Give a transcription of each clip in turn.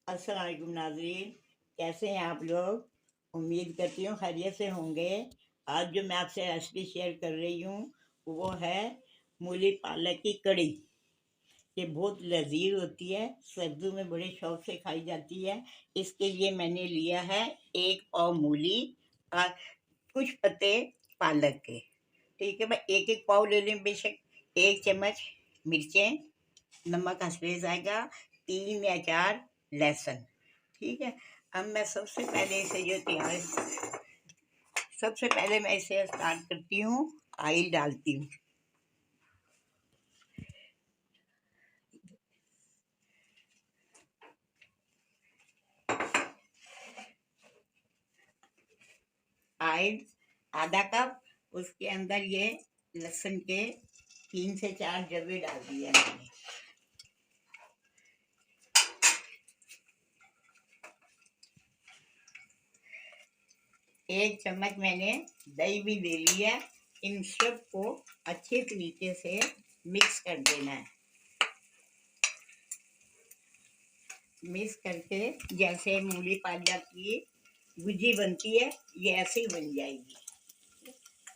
अस्सलाम वालेकुम नाज़रीन, कैसे हैं आप लोग। उम्मीद करती हूँ खैरियत से होंगे। आज जो मैं आपसे रेसिपी शेयर कर रही हूँ वो है मूली पालक की कड़ी। ये बहुत लजीज होती है, सर्दियों में बड़े शौक से खाई जाती है। इसके लिए मैंने लिया है 1 पाव मूली और कुछ पत्ते पालक के। ठीक है, मैं 1-1 पाव ले लें बेशक। 1 चम्मच मिर्चें, नमक हंसपे जाएगा, 3 या 4 लहसुन। ठीक है। अब मैं सबसे पहले इसे जो तैयार सबसे पहले मैं इसे स्टार्ट करती हूँ, ऑयल डालती हूँ। ऑयल आधा कप, उसके अंदर ये लहसुन के 3 से 4 जवे डाल दिए मैंने। 1 चम्मच मैंने दही भी ले लिया। इन सब को अच्छे तरीके से मिक्स कर देना है। मिक्स करके जैसे मूली पालक की भुजी बनती है, ये ऐसे ही बन जाएगी।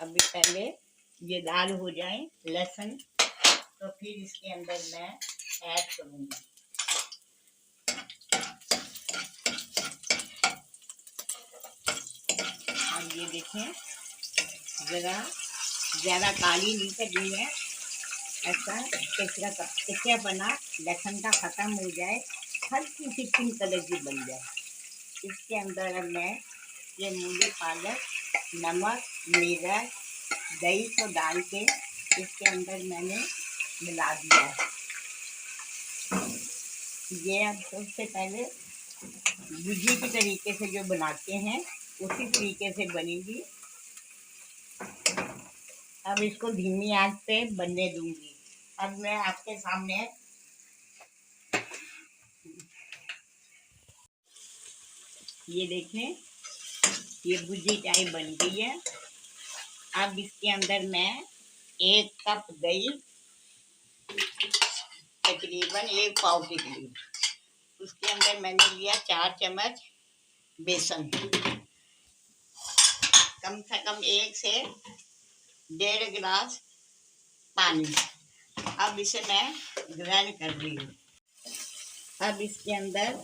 अभी पहले ये लाल हो जाए लहसुन, तो फिर इसके अंदर मैं ऐड करूँगी। अब ये देखें, ज़रा ज़्यादा काली नहीं करनी है, ऐसा कच्चा बना लहसुन का ख़त्म हो जाए, हल्की सी पिंक कलर की बन जाए। इसके अंदर अब मैं ये मूली पालक, नमक, मिर्च, दही को डाल के इसके अंदर मैंने मिला दिया है। ये अब सबसे पहले भुजी के तरीके से जो बनाते हैं उसी तरीके से बनेगी। अब इसको धीमी आंच पे बनने दूंगी। अब मैं आपके सामने ये देखें, ये भुजी टाइप बन गई है। अब इसके अंदर मैं 1 कप दही, तकरीबन 1 पाव के करीब, उसके अंदर मैंने लिया 4 चम्मच बेसन, कम से कम 1 से 1.5 गिलास पानी। अब इसे मैं ग्राइंड कर रही हूँ। अब इसके अंदर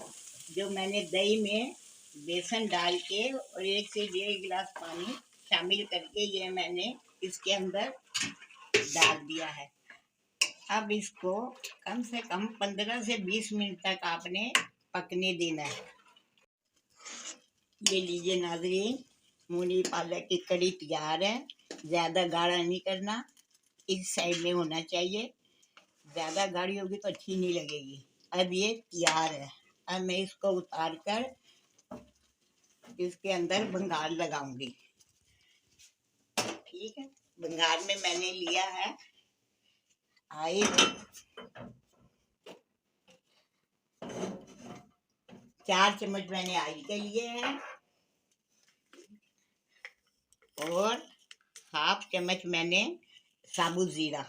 जो मैंने दही में बेसन डाल के और 1 से 1.5 गिलास पानी शामिल करके ये मैंने इसके अंदर डाल दिया है। अब इसको कम से कम 15 से 20 मिनट तक आपने पकने देना है। ये लीजिए नाज़रीन, मूली पालक की कड़ी तैयार है। ज़्यादा गाढ़ा नहीं करना, इस साइड में होना चाहिए। ज़्यादा गाढ़ी होगी तो अच्छी नहीं लगेगी। अब ये तैयार है। अब मैं इसको उतार कर इसके अंदर भंगार लगाऊंगी। ठीक है, भंगार में मैंने लिया है ऑयल, 4 चम्मच मैंने ऑयल के लिए है और 1/2 चम्मच मैंने साबुत ज़ीरा,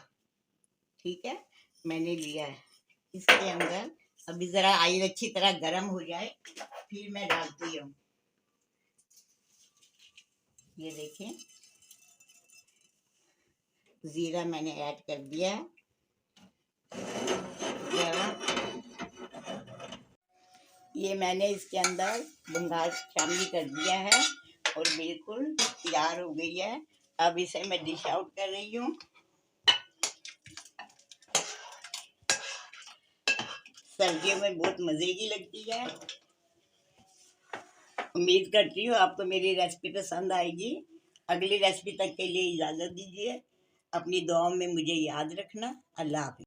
ठीक है, मैंने लिया है। इसके अंदर अभी ज़रा ऑयल अच्छी तरह गर्म हो जाए फिर मैं डालती हूँ। ये देखें, ज़ीरा मैंने ऐड कर दिया है। ये मैंने इसके अंदर भंगार शामिल कर दिया है और बिल्कुल तैयार हो गई है। अब इसे मैं डिश आउट कर रही हूँ। सर्दियों में बहुत मज़े की लगती है। उम्मीद करती हूँ आपको मेरी रेसिपी पसंद आएगी। अगली रेसिपी तक के लिए इजाज़त दीजिए। अपनी दुआओं में मुझे याद रखना। अल्लाह हाफ़िज़।